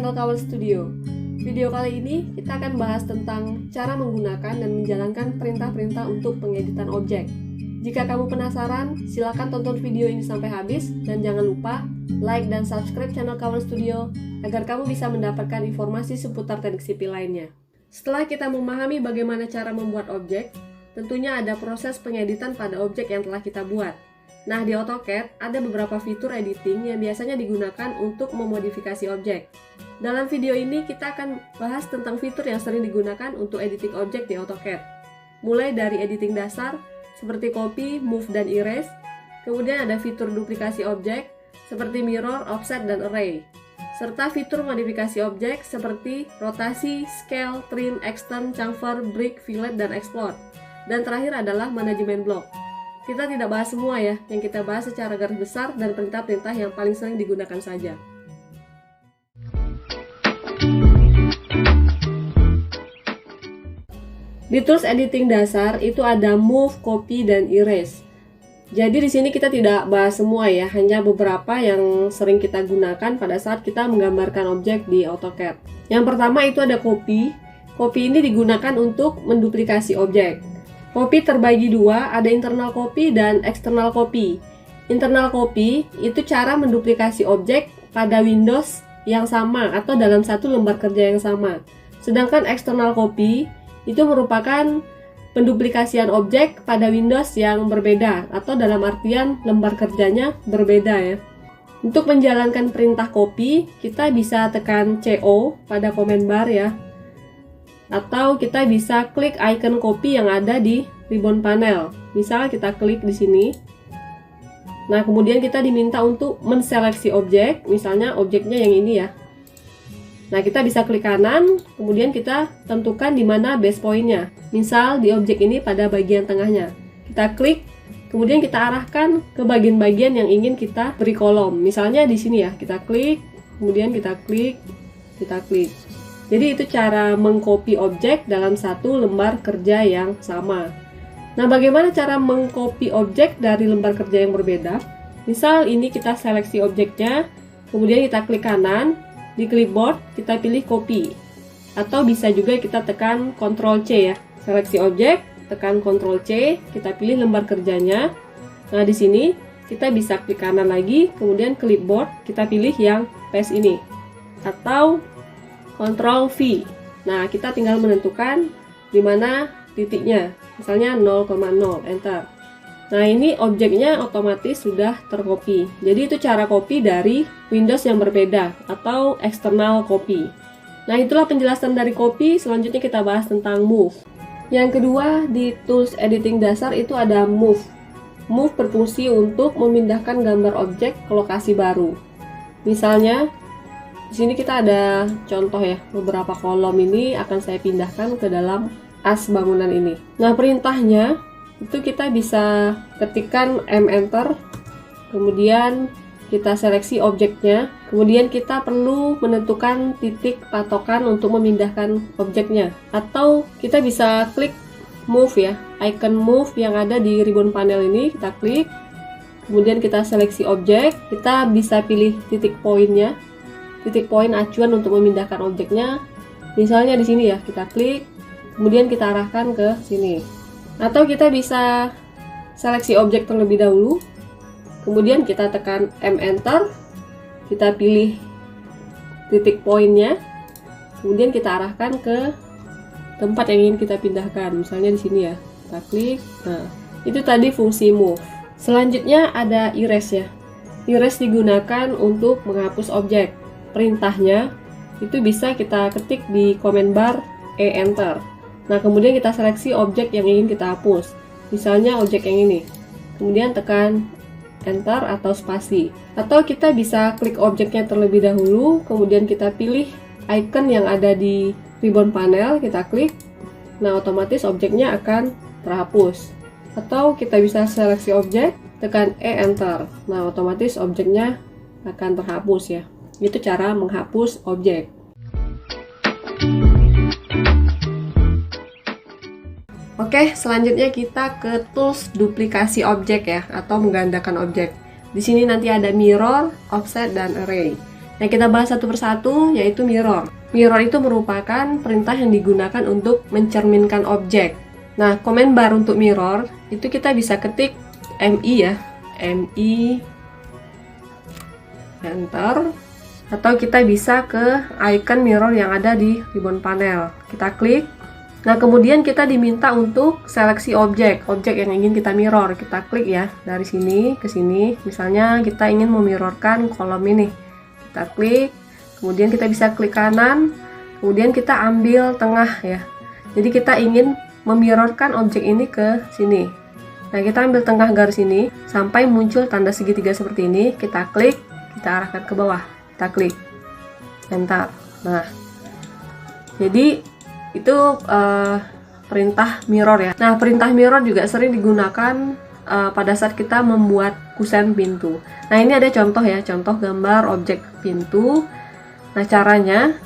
channel Kawan Studio. Video kali ini kita akan bahas tentang cara menggunakan dan menjalankan perintah-perintah untuk pengeditan objek. Jika kamu penasaran, silakan tonton video ini sampai habis dan jangan lupa like dan subscribe channel Kawan Studio agar kamu bisa mendapatkan informasi seputar teknik sipil lainnya. Setelah kita memahami bagaimana cara membuat objek, tentunya ada proses pengeditan pada objek yang telah kita buat. Nah, di AutoCAD ada beberapa fitur editing yang biasanya digunakan untuk memodifikasi objek. Dalam video ini kita akan bahas tentang fitur yang sering digunakan untuk editing objek di AutoCAD. Mulai dari editing dasar seperti copy, move, dan erase. Kemudian ada fitur duplikasi objek seperti mirror, offset, dan array. Serta fitur modifikasi objek seperti rotasi, scale, trim, extend, chamfer, break, fillet, dan explode. Dan terakhir adalah manajemen blok. Kita tidak bahas semua ya, yang kita bahas secara garis besar dan perintah-perintah yang paling sering digunakan saja. Di tools editing dasar itu ada move, copy, dan erase. Jadi di sini kita tidak bahas semua ya, hanya beberapa yang sering kita gunakan pada saat kita menggambarkan objek di AutoCAD. Yang pertama itu ada copy. Copy ini digunakan untuk menduplikasi objek. Copy terbagi dua, ada internal copy dan external copy. Internal copy itu cara menduplikasi objek pada Windows yang sama atau dalam satu lembar kerja yang sama. Sedangkan external copy itu merupakan penduplikasian objek pada Windows yang berbeda atau dalam artian lembar kerjanya berbeda ya. Untuk menjalankan perintah copy, kita bisa tekan CO pada command bar ya. Atau kita bisa klik icon copy yang ada di ribbon panel. Misal kita klik di sini. Nah, kemudian kita diminta untuk menseleksi objek, misalnya objeknya yang ini ya. Nah, kita bisa klik kanan, kemudian kita tentukan di mana base point-nya. Misal di objek ini pada bagian tengahnya. Kita klik, kemudian kita arahkan ke bagian-bagian yang ingin kita beri kolom. Misalnya di sini ya, kita klik, kemudian kita klik, kita klik. Jadi itu cara mengcopy objek dalam satu lembar kerja yang sama. Nah, bagaimana cara mengcopy objek dari lembar kerja yang berbeda? Misal ini kita seleksi objeknya, kemudian kita klik kanan, di clipboard kita pilih copy. Atau bisa juga kita tekan Ctrl C ya. Seleksi objek, tekan Ctrl C, kita pilih lembar kerjanya. Nah, di sini kita bisa klik kanan lagi, kemudian clipboard kita pilih yang paste ini. Atau Ctrl V. Nah, kita tinggal menentukan di mana titiknya. Misalnya 0,0, enter. Nah, ini objeknya otomatis sudah tercopy. Jadi itu cara copy dari Windows yang berbeda atau external copy. Nah, itulah penjelasan dari copy. Selanjutnya kita bahas tentang move. Yang kedua, di tools editing dasar itu ada move. Move berfungsi untuk memindahkan gambar objek ke lokasi baru. Misalnya di sini kita ada contoh ya, beberapa kolom ini akan saya pindahkan ke dalam as bangunan ini. Nah, perintahnya itu kita bisa ketikkan enter, kemudian kita seleksi objeknya, kemudian kita perlu menentukan titik patokan untuk memindahkan objeknya. Atau kita bisa klik move ya, icon move yang ada di ribbon panel ini, kita klik, kemudian kita seleksi objek, kita bisa pilih titik poinnya. Titik poin acuan untuk memindahkan objeknya. Misalnya di sini ya, kita klik, kemudian kita arahkan ke sini. Atau kita bisa seleksi objek terlebih dahulu, kemudian kita tekan enter, kita pilih titik poinnya, kemudian kita arahkan ke tempat yang ingin kita pindahkan. Misalnya di sini ya, kita klik. Nah, itu tadi fungsi move. Selanjutnya ada erase ya. Erase digunakan untuk menghapus objek. Perintahnya itu bisa kita ketik di command bar enter. Nah, kemudian kita seleksi objek yang ingin kita hapus. Misalnya objek yang ini. Kemudian tekan enter atau spasi. Atau kita bisa klik objeknya terlebih dahulu, kemudian kita pilih icon yang ada di ribbon panel, kita klik. Nah, otomatis objeknya akan terhapus. Atau kita bisa seleksi objek, tekan enter. Nah, otomatis objeknya akan terhapus ya. Itu cara menghapus objek. Oke, selanjutnya kita ke tools duplikasi objek ya, atau menggandakan objek. Di sini nanti ada mirror, offset, dan array. Nah, kita bahas satu persatu, yaitu mirror. Mirror itu merupakan perintah yang digunakan untuk mencerminkan objek. Nah, command bar untuk mirror itu kita bisa ketik MI ya, MI, enter, atau kita bisa ke icon mirror yang ada di ribbon panel. Kita klik. Nah, kemudian kita diminta untuk seleksi objek yang ingin kita mirror. Kita klik ya, dari sini ke sini. Misalnya kita ingin memirrorkan kolom ini. Kita klik, kemudian kita bisa klik kanan, kemudian kita ambil tengah ya. Jadi kita ingin memirrorkan objek ini ke sini. Nah, kita ambil tengah garis ini sampai muncul tanda segitiga seperti ini. Kita klik, kita arahkan ke bawah. Kita klik, enter. Nah, jadi itu perintah mirror ya. Nah, perintah mirror juga sering digunakan pada saat kita membuat kusen pintu. Nah, ini ada contoh ya, contoh gambar objek pintu. Nah, caranya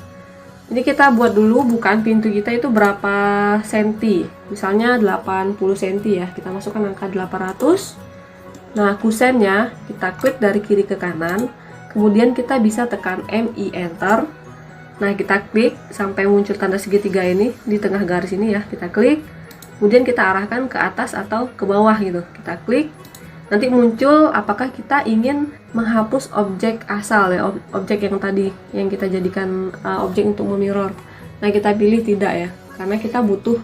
ini kita buat dulu bukaan pintu kita itu berapa senti. Misalnya 80 senti ya. Kita masukkan angka 800. Nah, kusennya kita klik dari kiri ke kanan. Kemudian kita bisa tekan MI enter. Nah, kita klik sampai muncul tanda segitiga ini di tengah garis ini ya. Kita klik, kemudian kita arahkan ke atas atau ke bawah gitu. Kita klik, nanti muncul apakah kita ingin menghapus objek asal ya, objek yang tadi yang kita jadikan objek untuk memirror. Nah, kita pilih tidak ya, karena kita butuh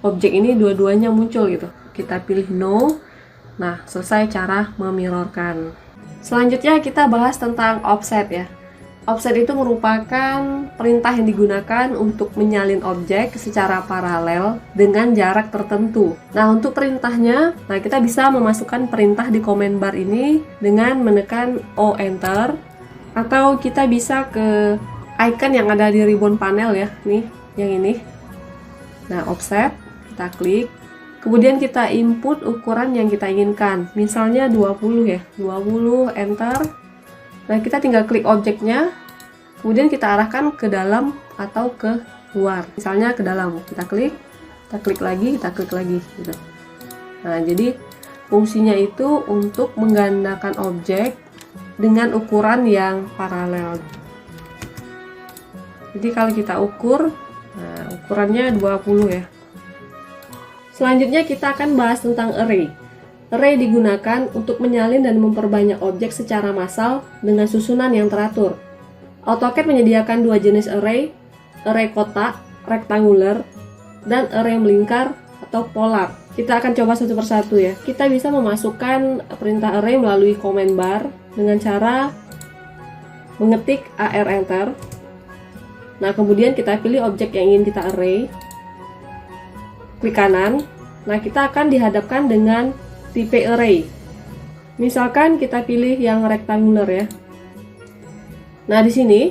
objek ini dua-duanya muncul gitu. Kita pilih no. Nah, selesai cara memirrorkan. Selanjutnya kita bahas tentang offset ya. Offset itu merupakan perintah yang digunakan untuk menyalin objek secara paralel dengan jarak tertentu. Nah, untuk perintahnya, kita bisa memasukkan perintah di command bar ini dengan menekan O enter, atau kita bisa ke icon yang ada di ribbon panel ya, nih, yang ini. Nah, offset, kita klik. Kemudian kita input ukuran yang kita inginkan. Misalnya 20 ya, 20 enter. Nah, kita tinggal klik objeknya, kemudian kita arahkan ke dalam atau ke luar. Misalnya ke dalam, kita klik lagi, kita klik lagi gitu. Nah, jadi fungsinya itu untuk menggandakan objek dengan ukuran yang paralel. Jadi kalau kita ukur, nah, ukurannya 20 ya. Selanjutnya kita akan bahas tentang array. Array digunakan untuk menyalin dan memperbanyak objek secara massal dengan susunan yang teratur. AutoCAD menyediakan dua jenis array kotak, rectangular, dan array melingkar atau polar. Kita akan coba satu persatu ya. Kita bisa memasukkan perintah array melalui command bar dengan cara mengetik AR enter. Nah, kemudian kita pilih objek yang ingin kita array. Klik kanan. Nah, kita akan dihadapkan dengan tipe array. Misalkan kita pilih yang rectangular ya. Nah, di sini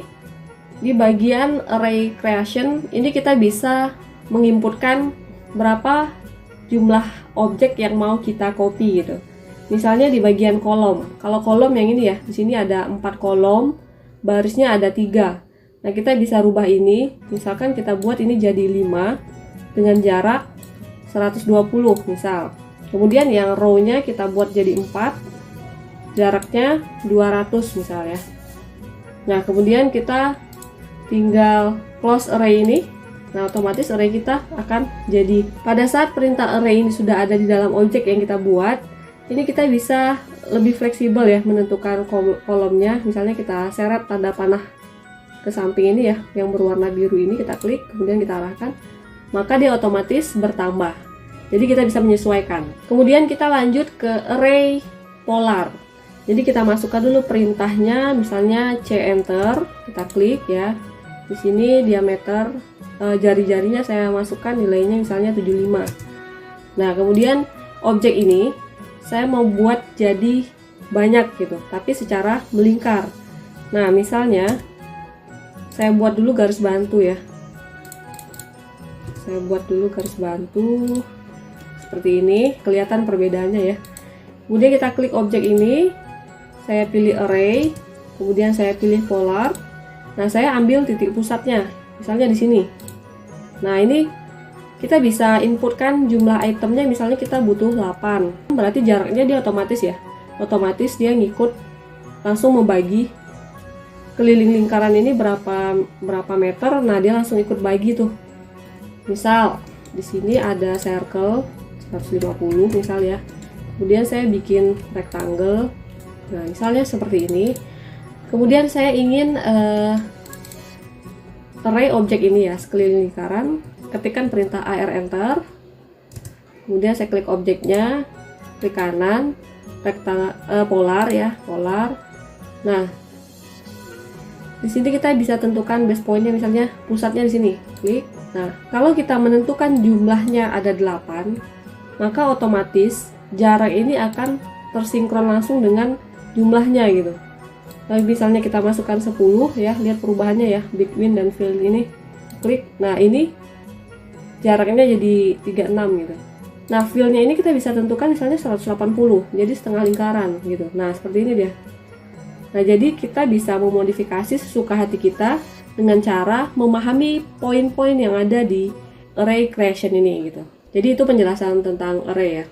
di bagian array creation ini kita bisa menginputkan berapa jumlah objek yang mau kita copy gitu. Misalnya di bagian kolom. Kalau kolom yang ini ya, di sini ada 4 kolom, barisnya ada 3. Nah, kita bisa rubah ini. Misalkan kita buat ini jadi 5 dengan jarak 120 misal. Kemudian yang row-nya kita buat jadi 4, jaraknya 200 misalnya. Nah, kemudian kita tinggal close array ini. Nah, otomatis array kita akan jadi. Pada saat perintah array ini sudah ada di dalam objek yang kita buat, ini kita bisa lebih fleksibel ya menentukan kolomnya. Misalnya kita seret tanda panah ke samping ini ya, yang berwarna biru ini, kita klik, kemudian kita arahkan, maka dia otomatis bertambah. Jadi kita bisa menyesuaikan. Kemudian kita lanjut ke array polar. Jadi kita masukkan dulu perintahnya, misalnya C enter, kita klik ya. Di sini diameter jari-jarinya saya masukkan nilainya misalnya 75. Nah, kemudian objek ini saya mau buat jadi banyak gitu, tapi secara melingkar. Nah, misalnya saya buat dulu garis bantu ya. Saya buat dulu garis bantu seperti ini, kelihatan perbedaannya ya. Kemudian kita klik objek ini, saya pilih array, kemudian saya pilih polar. Nah, saya ambil titik pusatnya, misalnya di sini. Nah, ini kita bisa inputkan jumlah itemnya, misalnya kita butuh 8. Berarti jaraknya dia otomatis ya. Otomatis dia ngikut langsung membagi ke keliling lingkaran ini berapa meter. Nah, dia langsung ikut bagi tuh. Misal di sini ada circle 150 misal ya. Kemudian saya bikin rectangle. Nah, misalnya seperti ini. Kemudian saya ingin array objek ini ya sekeliling lingkaran. Ketikkan perintah AR enter. Kemudian saya klik objeknya, klik kanan, polar ya, polar. Nah, di sini kita bisa tentukan base pointnya, misalnya pusatnya di sini. Klik. Nah, kalau kita menentukan jumlahnya ada 8, maka otomatis jarak ini akan tersinkron langsung dengan jumlahnya gitu. Tapi misalnya kita masukkan 10 ya, lihat perubahannya ya, between dan fill ini. Klik. Nah, ini jaraknya jadi 36 gitu. Nah, fill-nya ini kita bisa tentukan misalnya 180, jadi setengah lingkaran gitu. Nah, seperti ini dia. Nah, jadi kita bisa memodifikasi sesuka hati kita dengan cara memahami poin-poin yang ada di array creation ini gitu. Jadi itu penjelasan tentang array ya.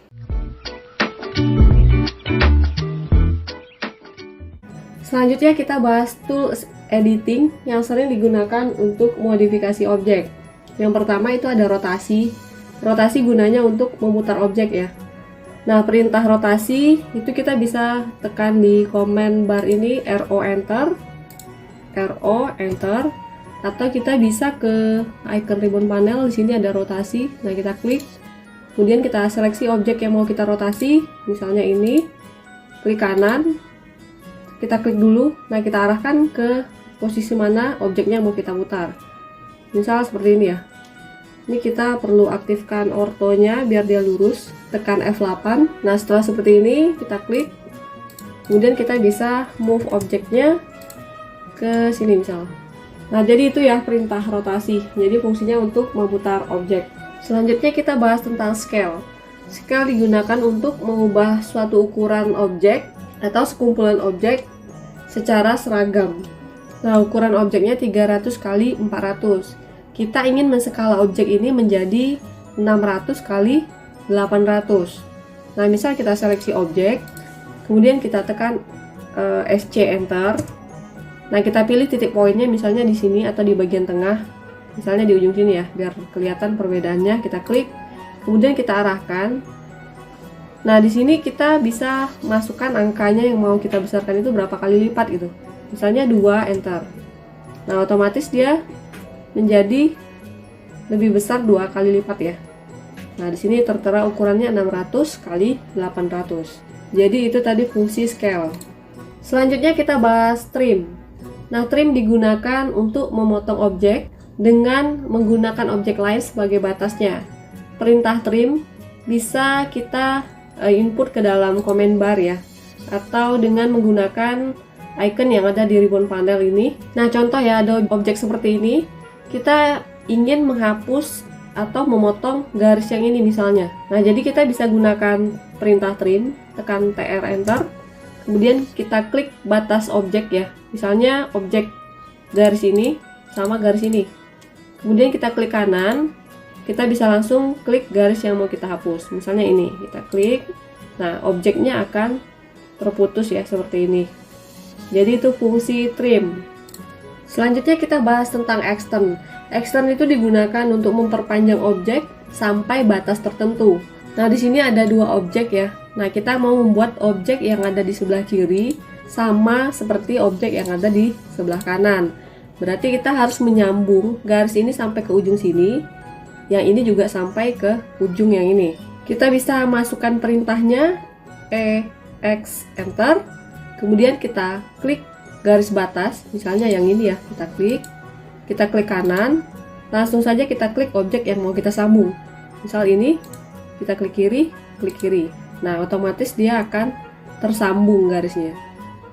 Selanjutnya kita bahas tools editing yang sering digunakan untuk modifikasi objek. Yang pertama itu ada rotasi. Rotasi gunanya untuk memutar objek ya. Nah, perintah rotasi itu kita bisa tekan di command bar ini, RO enter, atau kita bisa ke icon ribbon panel. Di sini ada rotasi. Nah, kita klik. Kemudian kita seleksi objek yang mau kita rotasi, misalnya ini. Klik kanan. Kita klik dulu, nah kita arahkan ke posisi mana objeknya mau kita putar. Misal seperti ini ya. Ini kita perlu aktifkan ortonya biar dia lurus. Tekan F8. Nah, setelah seperti ini kita klik. Kemudian kita bisa move objeknya ke sini misal. Nah, jadi itu ya perintah rotasi. Jadi fungsinya untuk memutar objek. Selanjutnya kita bahas tentang scale. Scale digunakan untuk mengubah suatu ukuran objek atau sekumpulan objek secara seragam. Nah, ukuran objeknya 300 kali 400. Kita ingin menskala objek ini menjadi 600 kali 800. Nah, misal kita seleksi objek, kemudian kita tekan SC enter. Nah, kita pilih titik poinnya misalnya di sini atau di bagian tengah. Misalnya di ujung sini ya, biar kelihatan perbedaannya. Kita klik, kemudian kita arahkan. Nah, di sini kita bisa masukkan angkanya yang mau kita besarkan itu berapa kali lipat gitu. Misalnya 2, enter. Nah, otomatis dia menjadi lebih besar 2 kali lipat ya. Nah, di sini tertera ukurannya 600 kali 800. Jadi itu tadi fungsi scale. Selanjutnya kita bahas trim. Nah, trim digunakan untuk memotong objek dengan menggunakan objek lain sebagai batasnya. Perintah trim bisa kita input ke dalam command bar ya, atau dengan menggunakan icon yang ada di ribbon panel ini. Nah, contoh ya, ada objek seperti ini. Kita ingin menghapus atau memotong garis yang ini misalnya. Nah, jadi kita bisa gunakan perintah trim, tekan TR enter. Kemudian kita klik batas objek ya. Misalnya objek garis ini sama garis ini. Kemudian kita klik kanan. Kita bisa langsung klik garis yang mau kita hapus. Misalnya ini, kita klik. Nah, objeknya akan terputus ya, seperti ini. Jadi itu fungsi trim. Selanjutnya kita bahas tentang extend. Extend itu digunakan untuk memperpanjang objek sampai batas tertentu. Nah, di sini ada 2 objek ya. Nah, kita mau membuat objek yang ada di sebelah kiri sama seperti objek yang ada di sebelah kanan. Berarti kita harus menyambung garis ini sampai ke ujung sini. Yang ini juga sampai ke ujung yang ini. Kita bisa masukkan perintahnya EX enter. Kemudian kita klik garis batas, misalnya yang ini ya, kita klik kanan, langsung saja kita klik objek yang mau kita sambung. Misal ini, kita klik kiri. Nah, otomatis dia akan tersambung garisnya.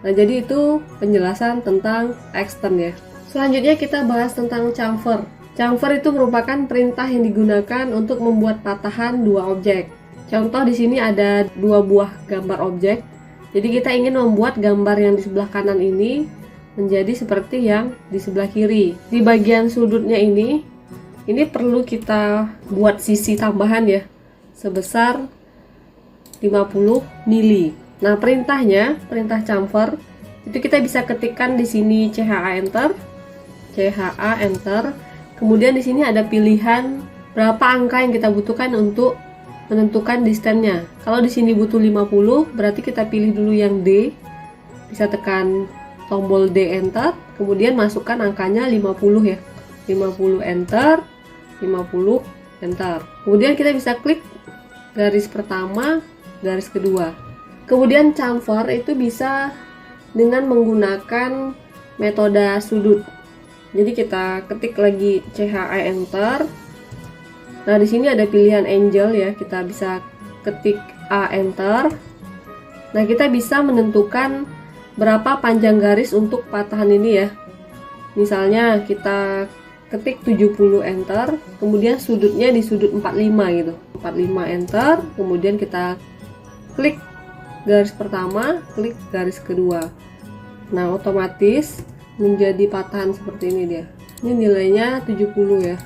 Nah, jadi itu penjelasan tentang extend ya. Selanjutnya kita bahas tentang chamfer. Chamfer itu merupakan perintah yang digunakan untuk membuat patahan 2 objek. Contoh di sini ada 2 buah gambar objek. Jadi kita ingin membuat gambar yang di sebelah kanan ini menjadi seperti yang di sebelah kiri. Di bagian sudutnya ini perlu kita buat sisi tambahan ya, sebesar 50 mili. Nah, perintah chamfer Itu kita bisa ketikkan di sini CHA enter, CHA enter. Kemudian di sini ada pilihan berapa angka yang kita butuhkan untuk menentukan distance-nya. Kalau di sini butuh 50, berarti kita pilih dulu yang D. Bisa tekan tombol D enter, kemudian masukkan angkanya 50 ya. 50 enter, 50 enter. Kemudian kita bisa klik garis pertama, garis kedua. Kemudian chamfer itu bisa dengan menggunakan metode sudut. Jadi kita ketik lagi CHA enter. Nah, di sini ada pilihan angle ya, kita bisa ketik A enter. Nah, kita bisa menentukan berapa panjang garis untuk patahan ini ya. Misalnya kita ketik 70 enter, kemudian sudutnya di sudut 45 gitu. 45 enter, kemudian kita klik garis pertama, klik garis kedua. Nah, otomatis menjadi patahan seperti ini dia. Ini nilainya 70 ya.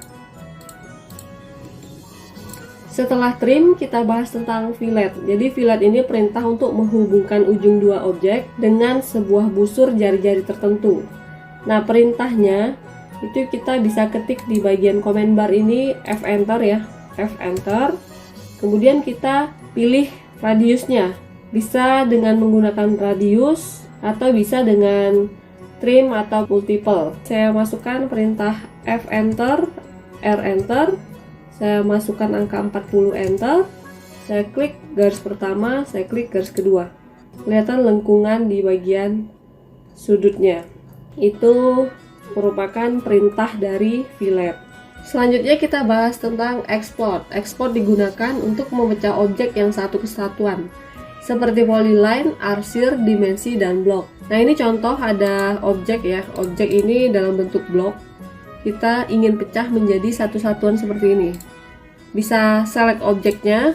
Setelah trim, kita bahas tentang fillet. Jadi fillet ini perintah untuk menghubungkan ujung dua objek dengan sebuah busur jari-jari tertentu. Nah, perintahnya itu kita bisa ketik di bagian command bar ini, F enter ya, F enter. Kemudian kita pilih radiusnya. Bisa dengan menggunakan radius atau bisa dengan trim atau multiple. Saya masukkan perintah F enter, R enter. Saya masukkan angka 40 enter. Saya klik garis pertama, saya klik garis kedua. Kelihatan lengkungan di bagian sudutnya. Itu merupakan perintah dari fillet. Selanjutnya kita bahas tentang export. Export digunakan untuk memecah objek yang satu kesatuan, seperti polyline, arsir, dimensi, dan blok. Nah, ini contoh ada objek ya. Objek ini dalam bentuk blok. Kita ingin pecah menjadi satu satuan seperti ini. Bisa select objeknya,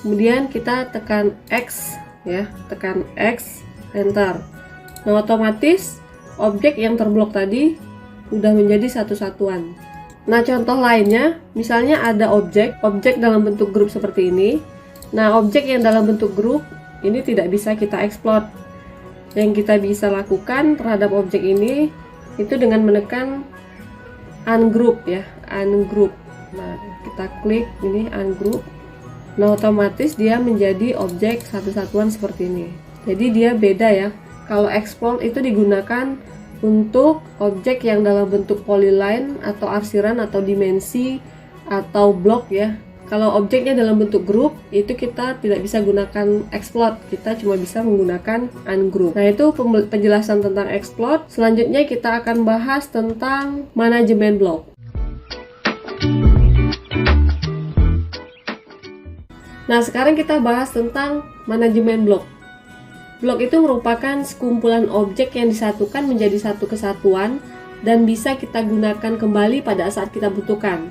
kemudian kita tekan X ya, tekan X, enter. Nah, otomatis objek yang terblok tadi udah menjadi satu satuan. Nah, contoh lainnya, misalnya ada objek dalam bentuk grup seperti ini. Nah, objek yang dalam bentuk grup ini tidak bisa kita export. Yang kita bisa lakukan terhadap objek ini itu dengan menekan ungroup ya, ungroup. Nah, kita klik ini ungroup. Nah, otomatis dia menjadi objek satu satuan seperti ini. Jadi dia beda ya. Kalau export itu digunakan untuk objek yang dalam bentuk polyline atau arsiran atau dimensi atau blok ya. Kalau objeknya dalam bentuk grup, itu kita tidak bisa gunakan export, kita cuma bisa menggunakan ungroup. Nah, itu penjelasan tentang export. Selanjutnya kita akan bahas tentang manajemen blok. Nah, sekarang kita bahas tentang manajemen blok. Blok itu merupakan sekumpulan objek yang disatukan menjadi satu kesatuan dan bisa kita gunakan kembali pada saat kita butuhkan.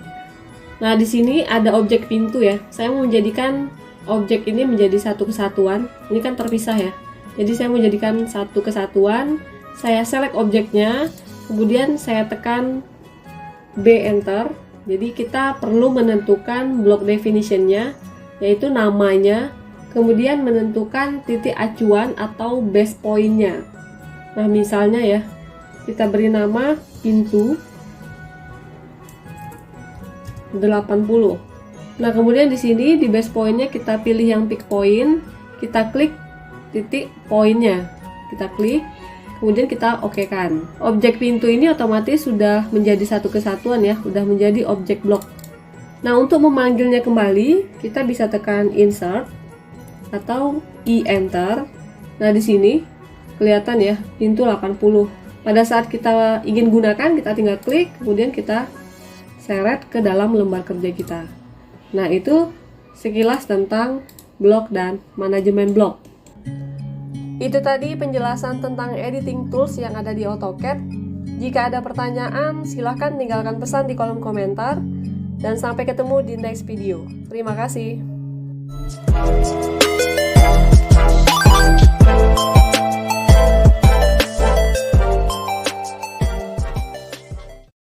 Nah, di sini ada objek pintu ya. Saya mau menjadikan objek ini menjadi satu kesatuan. Ini kan terpisah ya. Jadi saya mau jadikan satu kesatuan. Saya select objeknya, kemudian saya tekan B enter. Jadi kita perlu menentukan block definition-nya, yaitu namanya, kemudian menentukan titik acuan atau base point-nya. Nah, misalnya ya, kita beri nama pintu 80. Nah, kemudian di sini di base point-nya kita pilih yang pick point, kita klik titik point-nya. Kita klik, kemudian kita oke-kan. Objek pintu ini otomatis sudah menjadi satu kesatuan ya, sudah menjadi objek blok. Nah, untuk memanggilnya kembali, kita bisa tekan insert atau enter. Nah, di sini kelihatan ya, pintu 80. Pada saat kita ingin gunakan, kita tinggal klik, kemudian kita seret ke dalam lembar kerja kita. Nah, itu sekilas tentang blok dan manajemen blok. Itu tadi penjelasan tentang editing tools yang ada di AutoCAD. Jika ada pertanyaan, silahkan tinggalkan pesan di kolom komentar. Dan sampai ketemu di next video. Terima kasih.